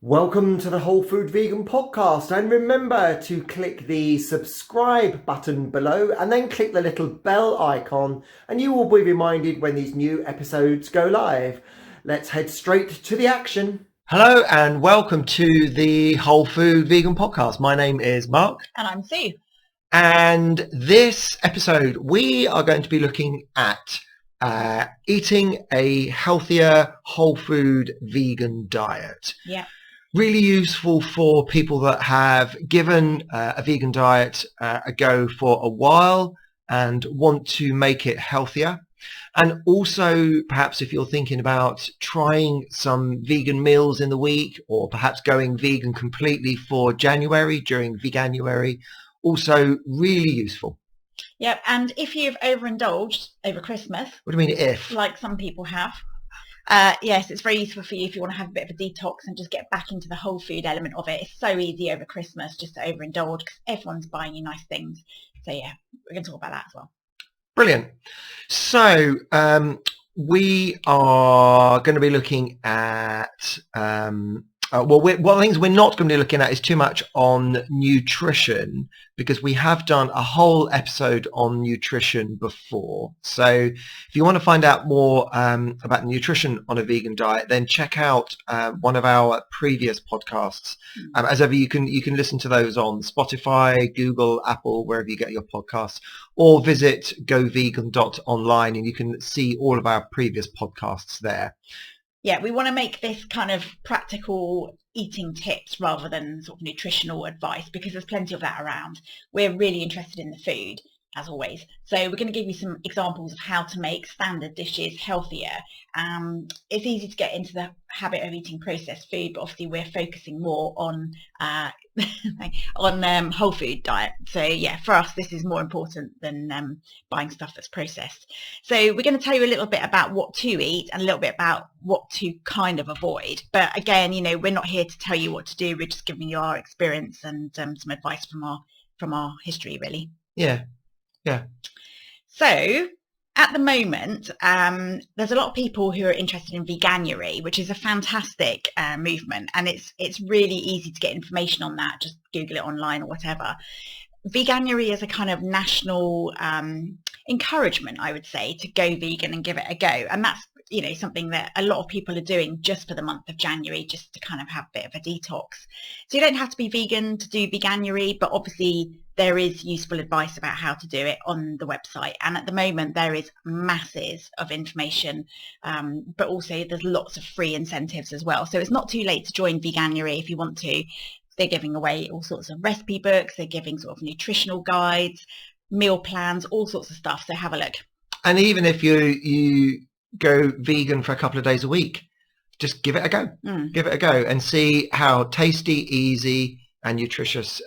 Welcome to the Whole Food Vegan Podcast, and remember to click the subscribe button below and then click the little bell icon and you will be reminded when these new episodes go live. Let's head straight to the action. Hello and welcome to the Whole Food Vegan Podcast. My name is Mark. And I'm Sue. And this episode we are going to be looking at eating a healthier whole food vegan diet. Yeah. Really useful for people that have given a vegan diet a go for a while and want to make it healthier. And also, perhaps if you're thinking about trying some vegan meals in the week, or perhaps going vegan completely for January during Veganuary, also really useful. Yep. And if you've overindulged over Christmas, What do you mean if? like some people have, yes, it's very useful for you if you want to have a bit of a detox and just get back into the whole food element of it. It's so easy over Christmas just to overindulge because everyone's buying you nice things. So yeah, we're going to talk about that as well. Brilliant. So we are going to be looking at one of the things we're not going to be looking at is too much on nutrition, because we have done a whole episode on nutrition before. So if you want to find out more about nutrition on a vegan diet, then check out one of our previous podcasts. As ever, you can listen to those on Spotify, Google, Apple, wherever you get your podcasts, or visit govegan.online and you can see all of our previous podcasts there. Yeah, we want to make this kind of practical eating tips rather than sort of nutritional advice, because there's plenty of that around. We're really interested in the food, as always. So we're going to give you some examples of how to make standard dishes healthier. It's easy to get into the habit of eating processed food, but obviously we're focusing more on whole food diet. So yeah, for us, this is more important than buying stuff that's processed. So we're going to tell you a little bit about what to eat and a little bit about what to kind of avoid. But again, we're not here to tell you what to do. We're just giving you our experience and some advice from our history, really. Yeah. So at the moment, there's a lot of people who are interested in Veganuary, which is a fantastic movement, and it's really easy to get information on that. Just Google it online or whatever. Veganuary is a kind of national encouragement, I would say, to go vegan and give it a go, and that's something that a lot of people are doing just for the month of January, just to kind of have a bit of a detox. So you don't have to be vegan to do Veganuary, but obviously there is useful advice about how to do it on the website. And at the moment there is masses of information, but also there's lots of free incentives as well. So it's not too late to join Veganuary if you want to. They're giving away all sorts of recipe books. They're giving sort of nutritional guides, meal plans, all sorts of stuff. So have a look. And even if you go vegan for a couple of days a week, just give it a go. Give it a go and see how tasty, easy and nutritious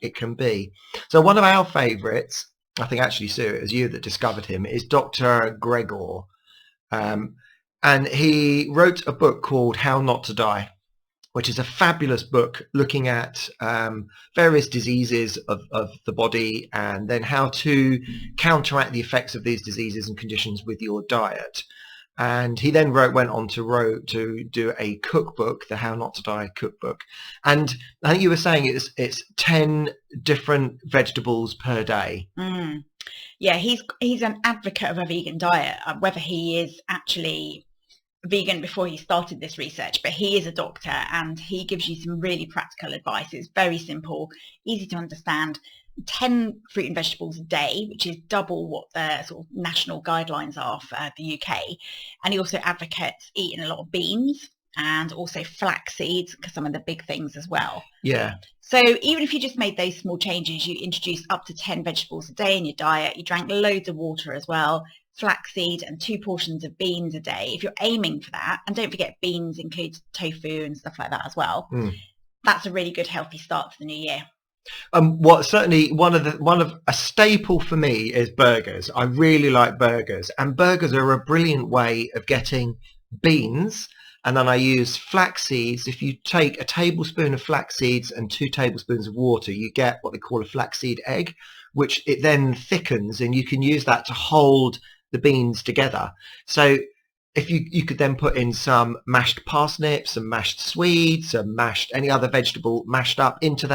it can be. So one of our favorites, I think actually, Sue, it was you that discovered him, is Dr. Gregor. And he wrote a book called How Not to Die, which is a fabulous book looking at various diseases of the body and then how to counteract the effects of these diseases and conditions with your diet. And he then went on to do a cookbook, the How Not to Die cookbook. And I think you were saying it's 10 different vegetables per day. Yeah, he's an advocate of a vegan diet, whether he is actually vegan before he started this research, but he is a doctor and he gives you some really practical advice. It's very simple, easy to understand. 10 fruit and vegetables a day, which is double what the sort of national guidelines are for the UK. And he also advocates eating a lot of beans and also flax seeds, because some of the big things as well. Yeah. So even if you just made those small changes, you introduce up to 10 vegetables a day in your diet, you drank loads of water as well, flaxseed and 2 portions of beans a day. If you're aiming for that, and don't forget beans includes tofu and stuff like that as well, that's a really good healthy start to the new year. What certainly one of a staple for me is burgers. I really like burgers, and burgers are a brilliant way of getting beans. And then I use flax seeds. If you take a tablespoon of flax seeds and 2 tablespoons of water, you get what they call a flaxseed egg, which it then thickens, and you can use that to hold the beans together. So if you could then put in some mashed parsnips, some mashed Swedes, some mashed any other vegetable mashed up into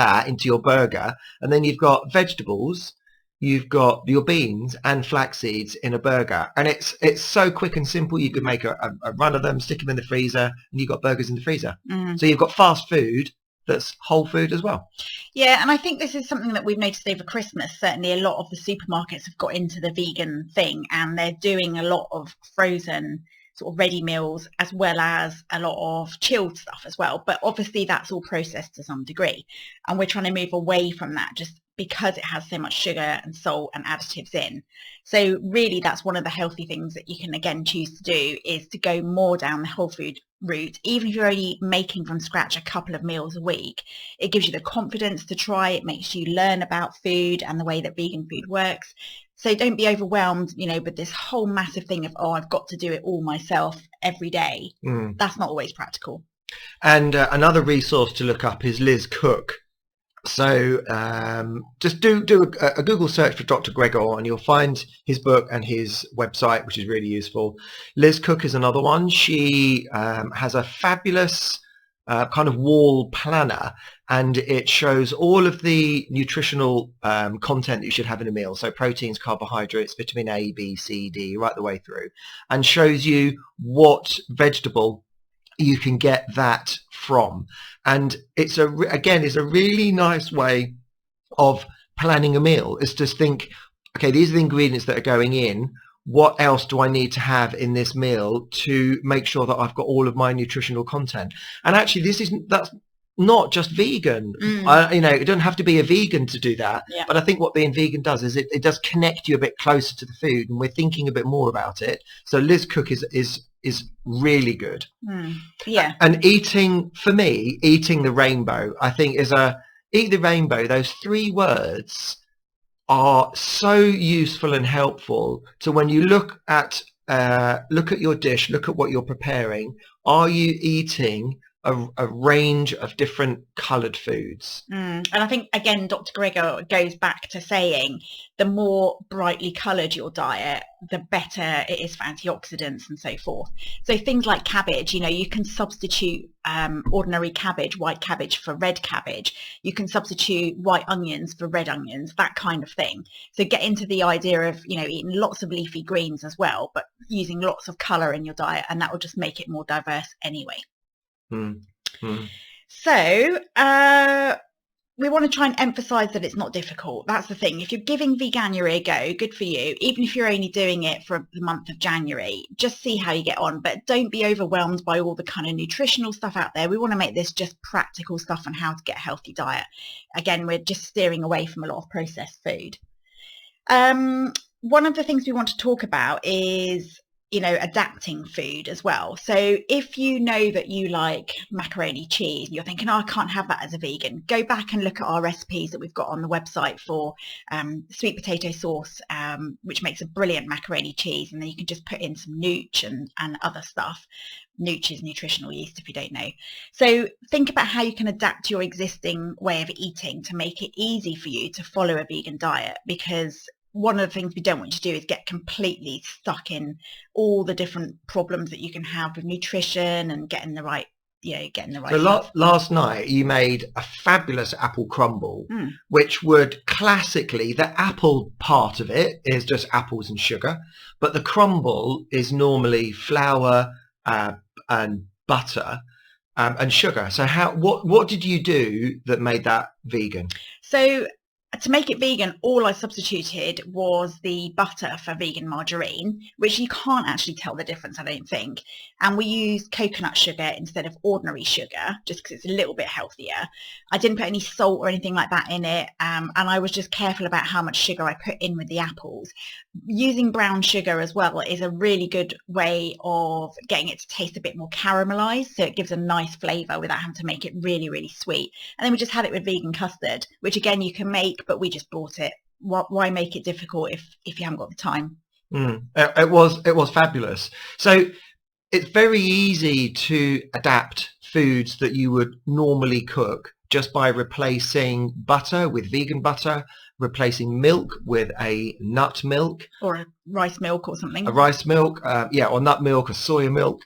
your burger, and then you've got vegetables, you've got your beans and flax seeds in a burger, and it's so quick and simple. You could make a run of them, stick them in the freezer, and you've got burgers in the freezer. So you've got fast food that's whole food as well. Yeah, and I think this is something that we've noticed over Christmas. Certainly a lot of the supermarkets have got into the vegan thing, and they're doing a lot of frozen sort of ready meals as well as a lot of chilled stuff as well. But obviously that's all processed to some degree, and we're trying to move away from that just because it has so much sugar and salt and additives in. So really that's one of the healthy things that you can again choose to do, is to go more down the whole food route. Even if you're only making from scratch a couple of meals a week, it gives you the confidence to try. It makes you learn about food and the way that vegan food works. So don't be overwhelmed, with this whole massive thing of, I've got to do it all myself every day. That's not always practical. And another resource to look up is Liz Cook. So just do a Google search for Dr. Gregor, and you'll find his book and his website, which is really useful. Liz Cook is another one. She has a fabulous kind of wall planner, and it shows all of the nutritional content that you should have in a meal. So proteins, carbohydrates, vitamin A, B, C, D, right the way through, and shows you what vegetable you can get that from. And it's a really nice way of planning a meal, is to think, okay, these are the ingredients that are going in. What else do I need to have in this meal to make sure that I've got all of my nutritional content? And actually that's not just vegan. It doesn't have to be a vegan to do that. Yeah. But I think what being vegan does is it does connect you a bit closer to the food, and we're thinking a bit more about it. So Liz Cook is really good. Yeah. And eating the rainbow, I think, eat the rainbow. Those 3 words are so useful and helpful. So when you look at your dish, look at what you're preparing. Are you eating a range of different coloured foods? And I think, again, Dr. Gregor goes back to saying the more brightly coloured your diet, the better it is for antioxidants and so forth. So things like cabbage, you can substitute ordinary cabbage, white cabbage, for red cabbage. You can substitute white onions for red onions, that kind of thing. So get into the idea of, eating lots of leafy greens as well, but using lots of colour in your diet, and that will just make it more diverse anyway. So we want to try and emphasize that it's not difficult. That's the thing. If you're giving Veganuary a go, good for you. Even if you're only doing it for the month of January, just see how you get on, but don't be overwhelmed by all the kind of nutritional stuff out there. We want to make this just practical stuff on how to get a healthy diet. Again, we're just steering away from a lot of processed food. One of the things we want to talk about is adapting food as well. So if you know that you like macaroni cheese and you're thinking, I can't have that as a vegan, go back and look at our recipes that we've got on the website for sweet potato sauce, which makes a brilliant macaroni cheese, and then you can just put in some nooch and other stuff. Nooch is nutritional yeast, if you don't know. So think about how you can adapt your existing way of eating to make it easy for you to follow a vegan diet, because one of the things we don't want you to do is get completely stuck in all the different problems that you can have with nutrition and getting the right So last night you made a fabulous apple crumble, which would classically, the apple part of it is just apples and sugar, but the crumble is normally flour and butter and sugar. So what did you do that made that vegan? So to make it vegan, all I substituted was the butter for vegan margarine, which you can't actually tell the difference, I don't think. And we used coconut sugar instead of ordinary sugar, just because it's a little bit healthier. I didn't put any salt or anything like that in it. And I was just careful about how much sugar I put in with the apples. Using brown sugar as well is a really good way of getting it to taste a bit more caramelized. So it gives a nice flavor without having to make it really, really sweet. And then we just had it with vegan custard, which again, you can make, but we just bought it. Why make it difficult if you haven't got the time? It was fabulous. So it's very easy to adapt foods that you would normally cook just by replacing butter with vegan butter, replacing milk with a nut milk. Or a rice milk or something. A rice milk, or nut milk or soya milk.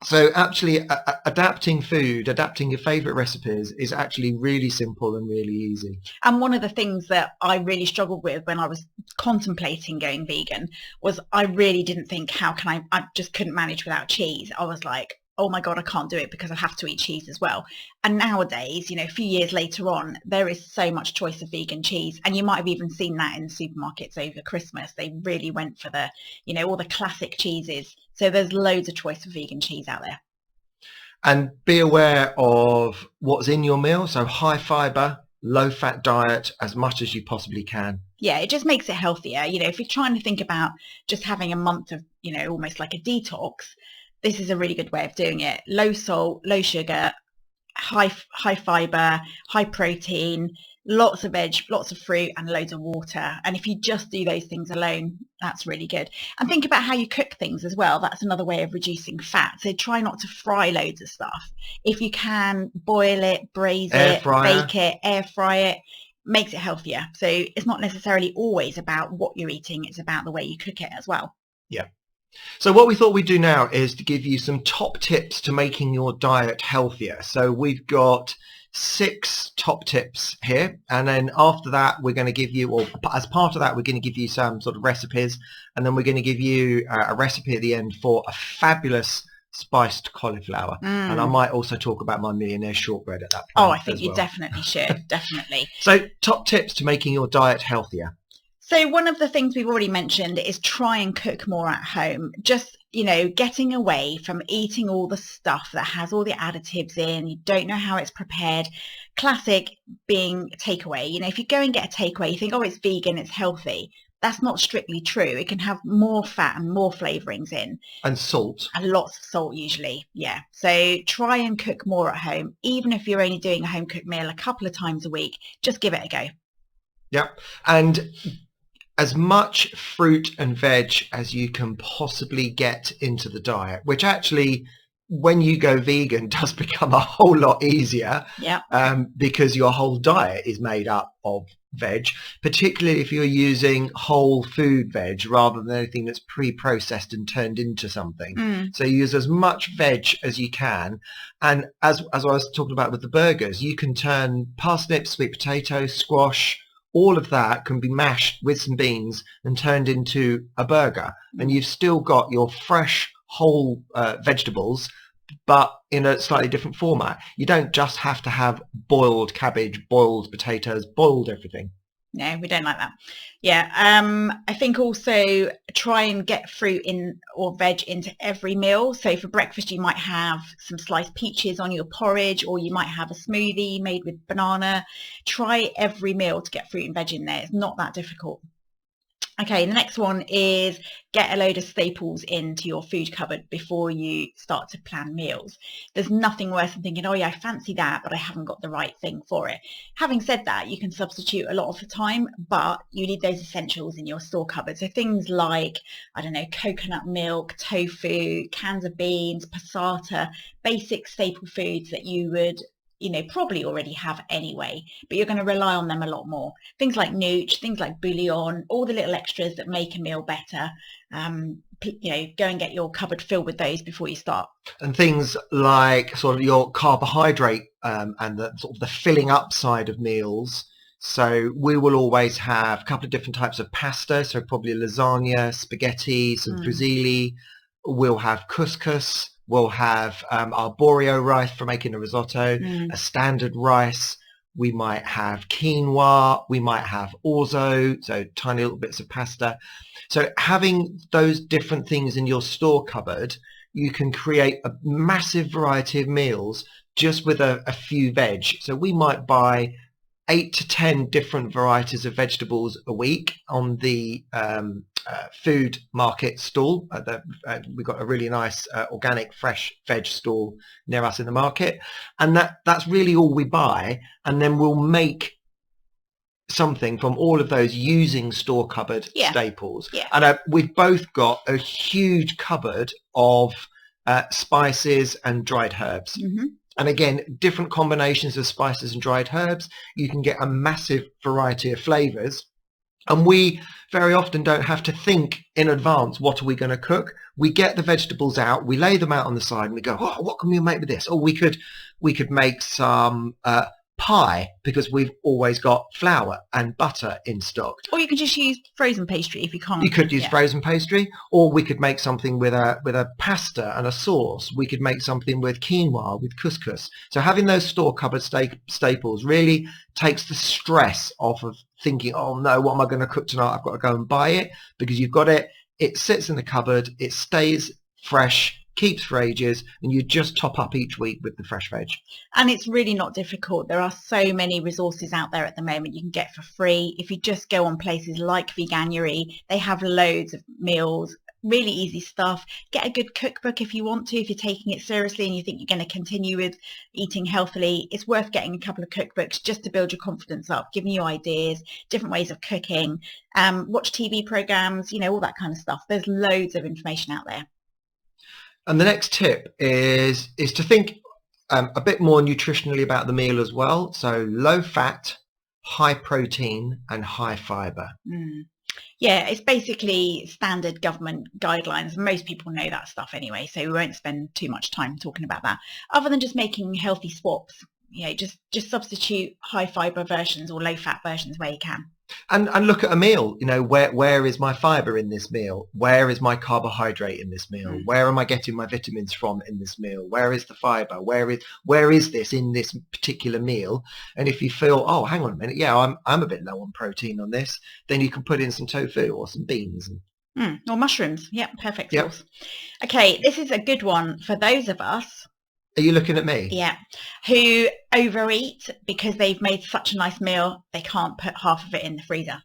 So actually adapting food, adapting your favourite recipes is actually really simple and really easy. And one of the things that I really struggled with when I was contemplating going vegan was I really didn't think, how can I just couldn't manage without cheese. I was like, oh my God, I can't do it because I have to eat cheese as well. And nowadays, a few years later on, there is so much choice of vegan cheese. And you might have even seen that in the supermarkets over Christmas. They really went for the, all the classic cheeses. So there's loads of choice of vegan cheese out there. And be aware of what's in your meal. So high fibre, low fat diet as much as you possibly can. Yeah, it just makes it healthier. If you're trying to think about just having a month of, almost like a detox, this is a really good way of doing it. Low salt, low sugar, high fiber, high protein, lots of veg, lots of fruit, and loads of water. And if you just do those things alone, that's really good. And think about how you cook things as well. That's another way of reducing fat. So try not to fry loads of stuff. If you can, boil it, braise it, bake it, air fry it, makes it healthier. So it's not necessarily always about what you're eating. It's about the way you cook it as well. Yeah. So what we thought we'd do now is to give you some top tips to making your diet healthier. So we've got 6 top tips here, and then after that we're going to give you, or as part of that, we're going to give you some sort of recipes, and then we're going to give you a recipe at the end for a fabulous spiced cauliflower. And I might also talk about my millionaire shortbread at that point. Oh, I think you definitely should. Definitely. So top tips to making your diet healthier. So one of the things we've already mentioned is try and cook more at home. Just, getting away from eating all the stuff that has all the additives in. You don't know how it's prepared. Classic being takeaway. If you go and get a takeaway, you think, oh, it's vegan, it's healthy. That's not strictly true. It can have more fat and more flavourings in. And salt. And lots of salt usually, yeah. So try and cook more at home. Even if you're only doing a home cooked meal a couple of times a week, just give it a go. Yep. And as much fruit and veg as you can possibly get into the diet, which actually, when you go vegan, does become a whole lot easier. Yeah. Because your whole diet is made up of veg, particularly if you're using whole food veg rather than anything that's pre-processed and turned into something. So you use as much veg as you can. And as I was talking about with the burgers, you can turn parsnips, sweet potatoes, squash, all of that can be mashed with some beans and turned into a burger. And you've still got your fresh whole vegetables, but in a slightly different format. You don't just have to have boiled cabbage, boiled potatoes, boiled everything. No, we don't like that. Yeah. I think also try and get fruit in or veg into every meal. So for breakfast, you might have some sliced peaches on your porridge, or you might have a smoothie made with banana. Try every meal to get fruit and veg in there. It's not that difficult. Okay, the next one is get a load of staples into your food cupboard before you start to plan meals. There's nothing worse than thinking, oh yeah, I fancy that, but I haven't got the right thing for it. Having said that, you can substitute a lot of the time, but you need those essentials in your store cupboard. So things like, I don't know, coconut milk, tofu, cans of beans, passata, basic staple foods that you would probably already have anyway, but you're going to rely on them a lot more. Things like nooch, things like bouillon, all the little extras that make a meal better. Go and get your cupboard filled with those before you start. And things like sort of your carbohydrate and the sort of the filling up side of meals. So we will always have a couple of different types of pasta. So probably lasagna, spaghetti, some fusilli. We'll have couscous. We'll have arborio rice for making a risotto, a standard rice. We might have quinoa. We might have orzo, so tiny little bits of pasta. So having those different things in your store cupboard, you can create a massive variety of meals just with a few veg. So we might buy 8 to 10 different varieties of vegetables a week on the food market stall. We've got a really nice organic fresh veg stall near us in the market, and that's really all we buy. And then we'll make something from all of those using store cupboard staples. And we've both got a huge cupboard of spices and dried herbs. And again, different combinations of spices and dried herbs. You can get a massive variety of flavors. And we very often don't have to think in advance, what are we going to cook? We get the vegetables out, we lay them out on the side and we go, oh, what can we make with this? Or we could make some pie, because we've always got flour and butter in stock. Or you can just use frozen pastry if you can't. You could use frozen pastry, or we could make something with a pasta and a sauce. We could make something with quinoa, with couscous. So having those store cupboard staples really takes the stress off of thinking, oh no, what am I going to cook tonight? I've got to go and buy it, because you've got it. It sits in the cupboard. It stays fresh, keeps for ages, and you just top up each week with the fresh veg. And it's really not difficult. There are so many resources out there at the moment you can get for free. If you just go on places like Veganuary, they have loads of meals, really easy stuff. Get a good cookbook if you want to, if you're taking it seriously and you think you're going to continue with eating healthily. It's worth getting a couple of cookbooks just to build your confidence up, giving you ideas, different ways of cooking, watch TV programs, all that kind of stuff. There's loads of information out there. And the next tip is to think a bit more nutritionally about the meal as well. So low fat, high protein and high fibre. Yeah, it's basically standard government guidelines. Most people know that stuff anyway, so we won't spend too much time talking about that, other than just making healthy swaps. Just substitute high fibre versions or low fat versions where you can. And look at a meal, where is my fibre in this meal? Where is my carbohydrate in this meal? Where am I getting my vitamins from in this meal? Where is the fibre? Where is this in this particular meal? And if you feel, oh, hang on a minute, yeah, I'm a bit low on protein on this, then you can put in some tofu or some beans. Or mushrooms. Yep, perfect. Yep. Okay, this is a good one for those of us. Are you looking at me? Yeah. Who overeat because they've made such a nice meal, they can't put half of it in the freezer.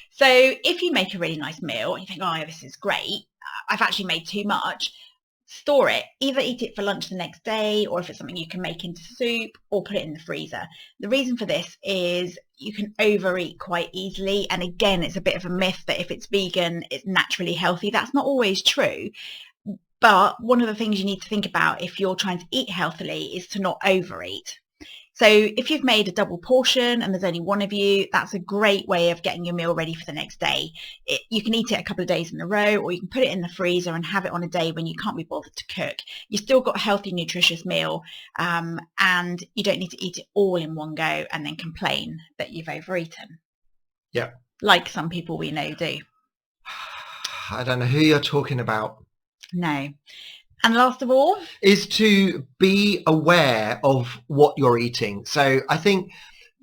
So if you make a really nice meal and you think, oh, this is great, I've actually made too much, store it. Either eat it for lunch the next day, or if it's something you can make into soup, or put it in the freezer. The reason for this is you can overeat quite easily. And again, it's a bit of a myth that if it's vegan, it's naturally healthy. That's not always true. But one of the things you need to think about if you're trying to eat healthily is to not overeat. So if you've made a double portion and there's only one of you, that's a great way of getting your meal ready for the next day. You can eat it a couple of days in a row, or you can put it in the freezer and have it on a day when you can't be bothered to cook. You've still got a healthy, nutritious meal, and you don't need to eat it all in one go and then complain that you've overeaten. Yeah. Like some people we know do. I don't know who you're talking about. No. And last of all is to be aware of what you're eating. So I think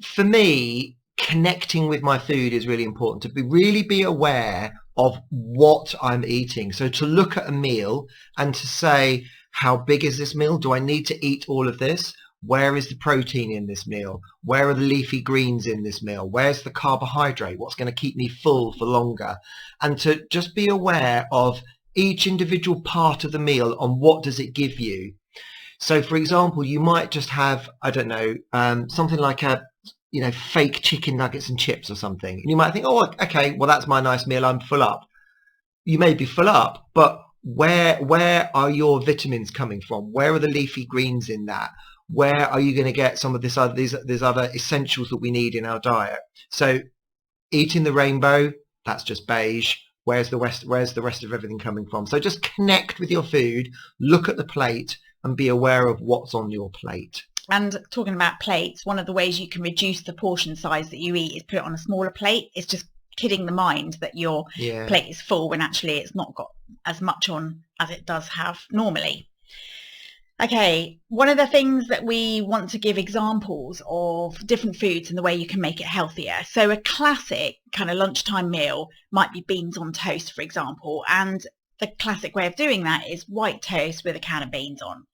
for me, connecting with my food is really important, to really be aware of what I'm eating. So to look at a meal and to say, how big is this meal? Do I need to eat all of this? Where is the protein in this meal? Where are the leafy greens in this meal? Where's the carbohydrate? What's going to keep me full for longer? And to just be aware of each individual part of the meal and what does it give you. So for example, you might just have, I don't know, something like fake chicken nuggets and chips or something. And you might think, oh, okay, well, that's my nice meal. I'm full up. You may be full up, but where are your vitamins coming from? Where are the leafy greens in that? Where are you going to get some of these other essentials that we need in our diet? So eating the rainbow, that's just beige. Where's the rest of everything coming from? So just connect with your food, look at the plate and be aware of what's on your plate. And talking about plates, one of the ways you can reduce the portion size that you eat is put it on a smaller plate. It's just kidding the mind that your plate is full when actually it's not got as much on as it does have normally. Okay, one of the things that we want to give examples of different foods and the way you can make it healthier. So a classic kind of lunchtime meal might be beans on toast, for example. And the classic way of doing that is white toast with a can of beans on.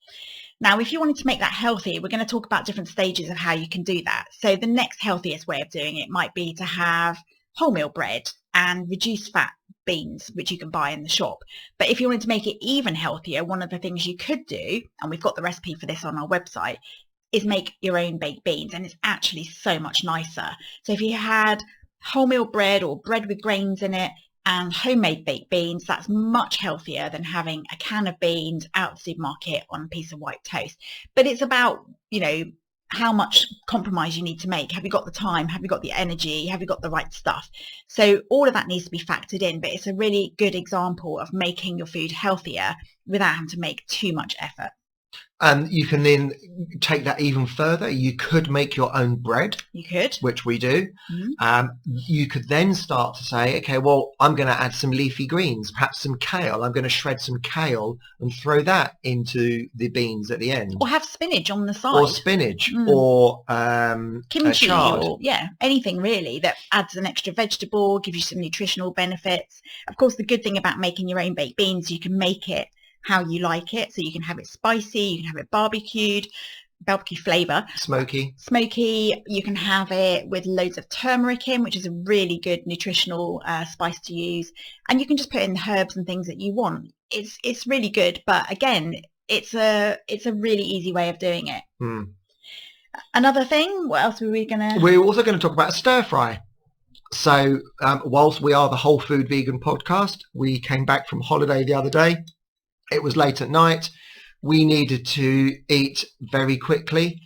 Now, if you wanted to make that healthy, we're going to talk about different stages of how you can do that. So the next healthiest way of doing it might be to have wholemeal bread and reduced fat beans, which you can buy in the shop. But if you wanted to make it even healthier, one of the things you could do, and we've got the recipe for this on our website, is make your own baked beans. And it's actually so much nicer. So if you had wholemeal bread or bread with grains in it, and homemade baked beans, that's much healthier than having a can of beans out of the supermarket on a piece of white toast. But it's about, how much compromise you need to make. Have you got the time? Have you got the energy? Have you got the right stuff? So all of that needs to be factored in, but it's a really good example of making your food healthier without having to make too much effort. And you can then take that even further. You could make your own bread. You could. Which we do. Mm-hmm. You could then start to say, okay, well, I'm going to add some leafy greens, perhaps some kale. I'm going to shred some kale and throw that into the beans at the end. Or have spinach on the side. Or spinach, or kimchi, chard. or anything really that adds an extra vegetable, gives you some nutritional benefits. Of course, the good thing about making your own baked beans, you can make it how you like it. So you can have it spicy, you can have it barbecue flavour. Smoky. You can have it with loads of turmeric in, which is a really good nutritional spice to use. And you can just put in the herbs and things that you want. It's really good. But again, it's a really easy way of doing it. Another thing, what else were we going to... We're also going to talk about stir fry. So whilst we are the Whole Food Vegan podcast, we came back from holiday the other day. It was late at night. We needed to eat very quickly.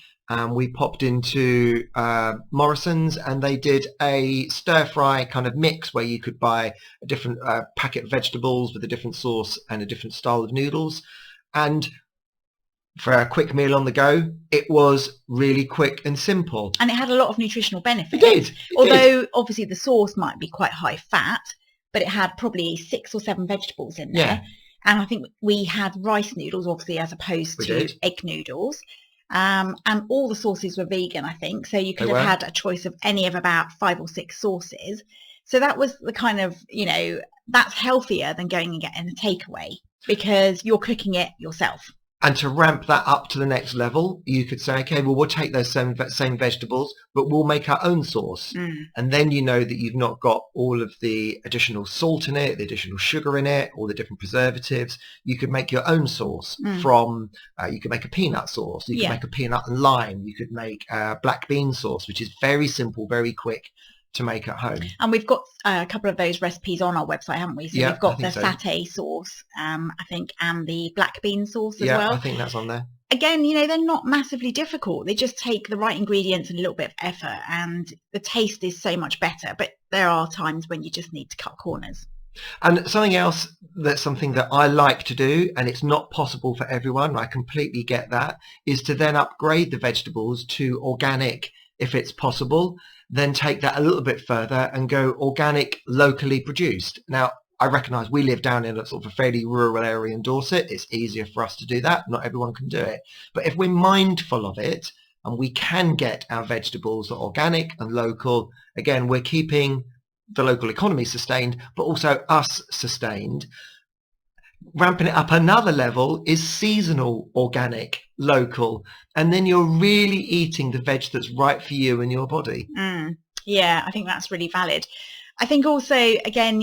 We popped into Morrison's and they did a stir fry kind of mix where you could buy a different packet of vegetables with a different sauce and a different style of noodles. And for a quick meal on the go, it was really quick and simple. And it had a lot of nutritional benefits. It did. Although obviously the sauce might be quite high fat, but it had probably 6 or 7 vegetables in there. Yeah. And I think we had rice noodles, obviously, as opposed to egg noodles. And all the sauces were vegan, I think. So you could have had a choice of any of about 5 or 6 sauces. So that was the kind of, that's healthier than going and getting a takeaway because you're cooking it yourself. And to ramp that up to the next level, you could say, okay, well, we'll take those same vegetables, but we'll make our own sauce. And then you know that you've not got all of the additional salt in it, the additional sugar in it, all the different preservatives. You could make your own sauce from, you could make a peanut sauce, you could make a peanut and lime, you could make a black bean sauce, which is very simple, very quick to make at home. And we've got a couple of those recipes on our website, haven't we? So we've got the satay sauce, I think, and the black bean sauce as well. Yeah, I think that's on there. Again, they're not massively difficult. They just take the right ingredients and a little bit of effort, and the taste is so much better. But there are times when you just need to cut corners. And something else that's something that I like to do, and it's not possible for everyone, I completely get that, is to then upgrade the vegetables to organic if it's possible, then take that a little bit further and go organic, locally produced. Now, I recognise we live down in a sort of a fairly rural area in Dorset. It's easier for us to do that. Not everyone can do it. But if we're mindful of it and we can get our vegetables that are organic and local, again, we're keeping the local economy sustained, but also us sustained. Ramping it up another level is seasonal, organic, local, and then you're really eating the veg that's right for you and your body. Yeah, I think that's really valid. I think also, again,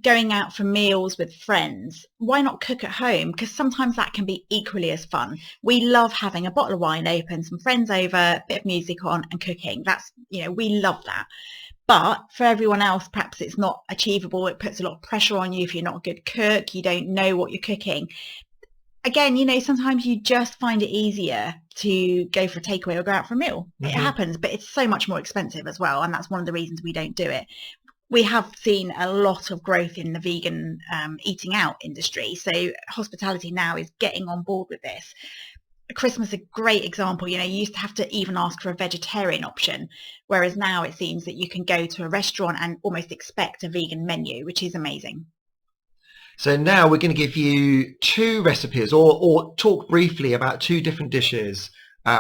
going out for meals with friends, why not cook at home? Because sometimes that can be equally as fun. We love having a bottle of wine open, some friends over, a bit of music on and cooking. That's, we love that. But for everyone else, perhaps it's not achievable. It puts a lot of pressure on you if you're not a good cook. You don't know what you're cooking. Again, sometimes you just find it easier to go for a takeaway or go out for a meal. It happens, but it's so much more expensive as well. And that's one of the reasons we don't do it. We have seen a lot of growth in the vegan eating out industry. So hospitality now is getting on board with this. Christmas, a great example. You used to have to even ask for a vegetarian option, whereas now it seems that you can go to a restaurant and almost expect a vegan menu, which is amazing. So now we're going to give you 2 recipes or talk briefly about 2 different dishes.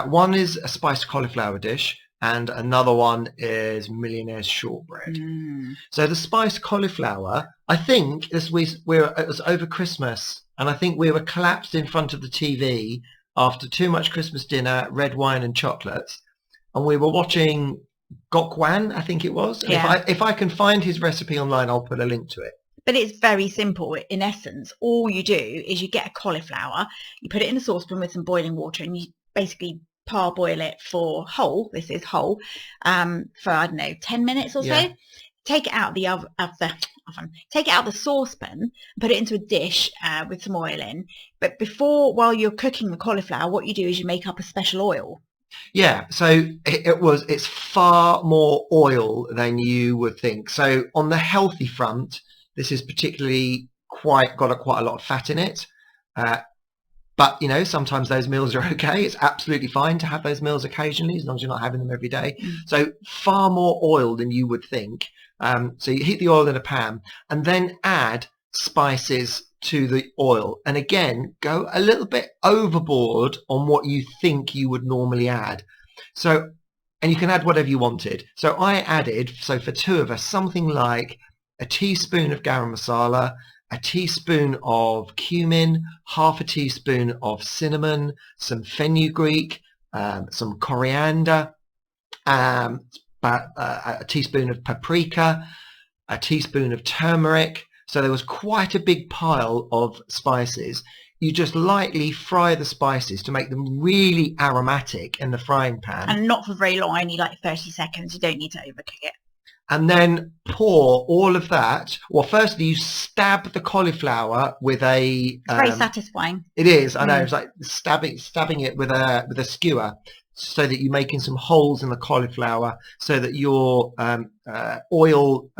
One is a spiced cauliflower dish and another one is millionaire's shortbread. So the spiced cauliflower, I think it was over Christmas, and I think we were collapsed in front of the TV after too much Christmas dinner, red wine and chocolates, and we were watching Gok Wan, I think it was. And if I can find his recipe online, I'll put a link to it. But it's very simple. In essence, all you do is you get a cauliflower, you put it in a saucepan with some boiling water, and you basically parboil it for whole, this is whole, for, 10 minutes or so. take it out of the oven, take it out of the saucepan, put it into a dish with some oil in. But while you're cooking the cauliflower, what you do is you make up a special oil. Yeah, so it's far more oil than you would think. So on the healthy front, this is particularly quite a lot of fat in it. But, you know, sometimes those meals are okay. It's absolutely fine to have those meals occasionally, as long as you're not having them every day. So far more oil than you would think. So you heat the oil in a pan and then add spices to the oil. And again, go a little bit overboard on what you think you would normally add. So, and you can add whatever you wanted. So I added, so for two of us, something like a teaspoon of garam masala, a teaspoon of cumin, half a teaspoon of cinnamon, some fenugreek, some coriander, a teaspoon of paprika, a teaspoon of turmeric. So there was quite a big pile of spices. You just lightly fry the spices to make them really aromatic in the frying pan. And not for very long, only like 30 seconds. You don't need to overcook it. And then pour all of that. Well, firstly, you stab the cauliflower with a... It's very satisfying. It is. I know. It's like stabbing it with a skewer, so that you're making some holes in the cauliflower, so that your oil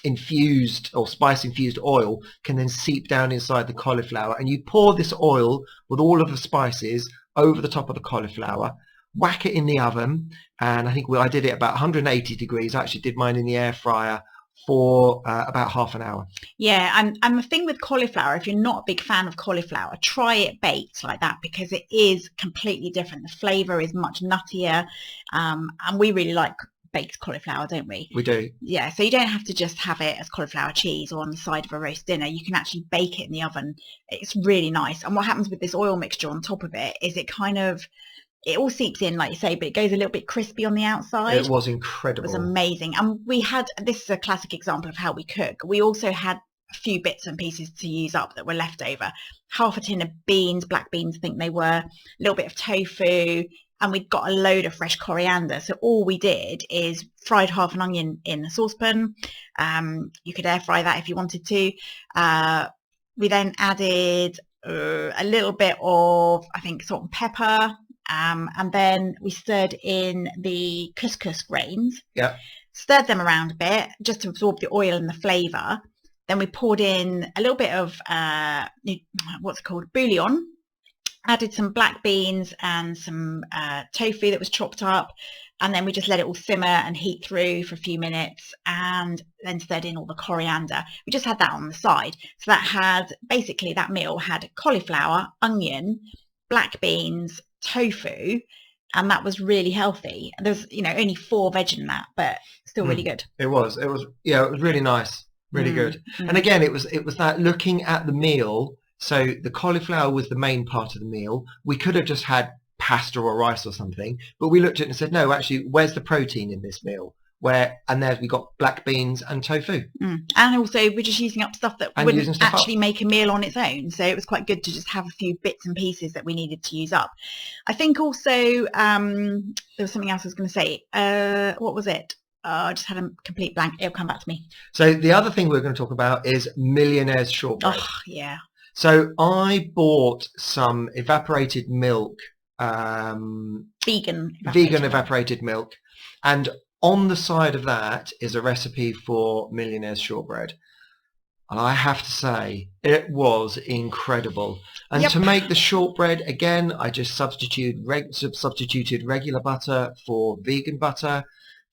infused or spice infused oil can then seep down inside the cauliflower. And you pour this oil with all of the spices over the top of the cauliflower. Whack it in the oven, and I think I did it about 180 degrees. I actually did mine in the air fryer for about half an hour. Yeah, and the thing with cauliflower, if you're not a big fan of cauliflower, try it baked like that, because it is completely different. The flavour is much nuttier, and we really like baked cauliflower, don't we? We do. Yeah, so you don't have to just have it as cauliflower cheese or on the side of a roast dinner. You can actually bake it in the oven. It's really nice. And what happens with this oil mixture on top of it is it all seeps in, like you say, but it goes a little bit crispy on the outside. It was incredible. It was amazing. And this is a classic example of how we cook. We also had a few bits and pieces to use up that were left over. Half a tin of beans, black beans, I think they were, a little bit of tofu, and we'd got a load of fresh coriander. So all we did is fried half an onion in the saucepan. You could air fry that if you wanted to. We then added a little bit of, I think, salt and pepper. And then we stirred in the couscous grains. Yeah. Stirred them around a bit just to absorb the oil and the flavour. Then we poured in a little bit of bouillon. Added some black beans and some tofu that was chopped up, and then we just let it all simmer and heat through for a few minutes, and then stirred in all the coriander. We just had that on the side. So that meal had cauliflower, onion, black beans, tofu, and that was really healthy. There's only 4 veg in that, but still really good. It was really nice, really good. And again, it was that looking at the meal. So the cauliflower was the main part of the meal. We could have just had pasta or rice or something, but we looked at it and said, no, actually, where's the protein in this meal? And there we got black beans and tofu. And also we're just using up stuff that wouldn't actually make a meal on its own. So it was quite good to just have a few bits and pieces that we needed to use up. I think also there was something else I was going to say. What was it? I just had a complete blank. It'll come back to me. So the other thing we're going to talk about is Millionaire's shortbread. Oh, yeah. So I bought some evaporated milk. Vegan evaporated milk. And on the side of that is a recipe for Millionaire's shortbread. And I have to say, it was incredible. And to make the shortbread, again, I just substituted regular butter for vegan butter.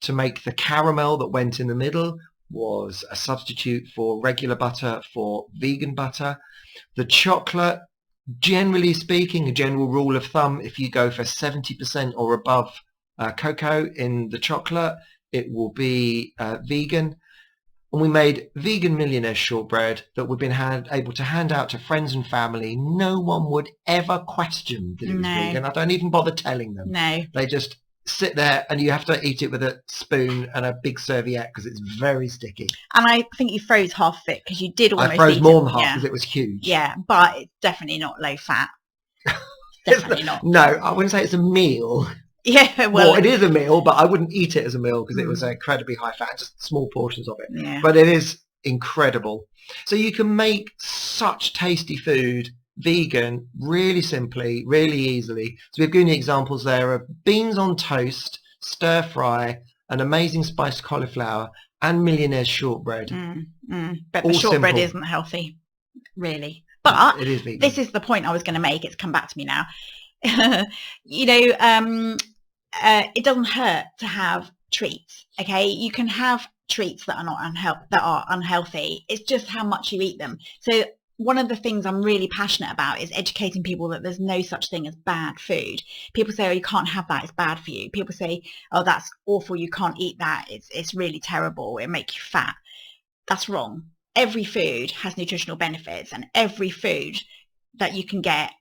To make the caramel that went in the middle was a substitute for regular butter for vegan butter. The chocolate, generally speaking, a general rule of thumb, if you go for 70% or above cocoa in the chocolate, it will be vegan. And we made vegan Millionaire shortbread that we've been able to hand out to friends and family. No one would ever question that it was vegan. I don't even bother telling them. No. They just sit there, and you have to eat it with a spoon and a big serviette because it's very sticky. And I think you froze half of it because you did almost. I froze more than half because it was huge. Yeah, but it's definitely not low fat. Definitely not. No, I wouldn't say it's a meal. Yeah, well, it is a meal, but I wouldn't eat it as a meal because it was incredibly high fat, just small portions of it. Yeah. But it is incredible. So you can make such tasty food vegan really simply, really easily. So we've given you examples there of beans on toast, stir fry, an amazing spiced cauliflower, and millionaire's shortbread. But All the shortbread simple. isn't healthy, really. But it is vegan. This is the point I was going to make. It's come back to me now. You know, it doesn't hurt to have treats. Okay, you can have treats that are not unhealthy. It's just how much you eat them. So one of the things I'm really passionate about is educating people that there's no such thing as bad food. People say, oh, you can't have that, it's bad for you. People say, oh, that's awful, you can't eat that, it's really terrible, it'll make you fat. That's wrong. Every food has nutritional benefits, and every food that you can get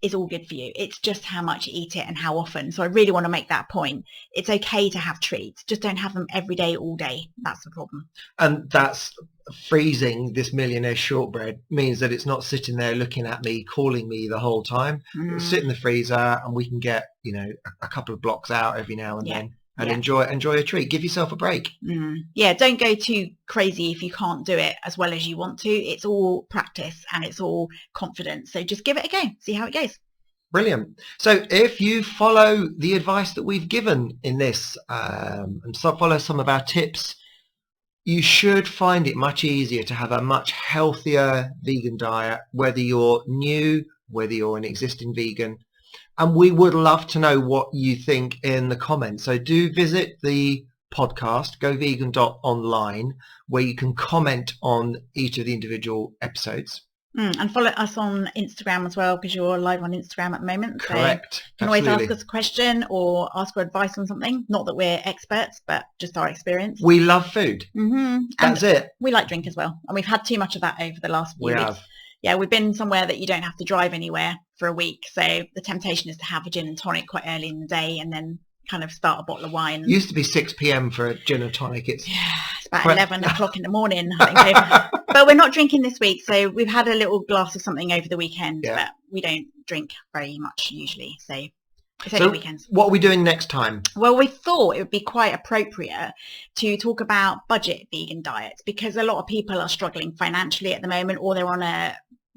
is all good for you. It's just how much you eat it and how often. So I really want to make that point. It's okay to have treats, just don't have them every day, all day. That's the problem. And that's freezing this millionaire shortbread means that it's not sitting there looking at me, calling me the whole time. It'll sit in the freezer, and we can get, you know, a couple of blocks out every now and then, and enjoy a treat. Give yourself a break. Yeah, don't go too crazy if you can't do it as well as you want to. It's all practice and it's all confidence. So just give it a go, see how it goes. Brilliant. So if you follow the advice that we've given in this and follow some of our tips, you should find it much easier to have a much healthier vegan diet, whether you're new, whether you're an existing vegan. And we would love to know what you think in the comments. So do visit the podcast, govegan.online, where you can comment on each of the individual episodes. And follow us on Instagram as well, because you're live on Instagram at the moment. Correct. So you can always ask us a question or ask for advice on something. Not that we're experts, but just our experience. We love food. That's it. We like drink as well. And we've had too much of that over the last few weeks. Have. Yeah, we've been somewhere that you don't have to drive anywhere for a week. So the temptation is to have a gin and tonic quite early in the day and then kind of start a bottle of wine. It used to be 6 p.m. for a gin and tonic. It's about 11 o'clock in the morning, I think. But we're not drinking this week. So we've had a little glass of something over the weekend, but we don't drink very much usually. So it's only weekends. What are we doing next time? Well, we thought it would be quite appropriate to talk about budget vegan diets, because a lot of people are struggling financially at the moment, or they're on a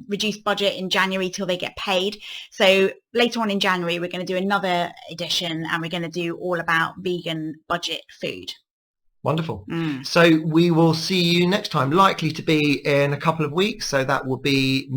reduced budget in January till they get paid. So later on in January, we're going to do another edition, and we're going to do all about vegan budget food. Wonderful. So we will see you next time, likely to be in a couple of weeks. So that will be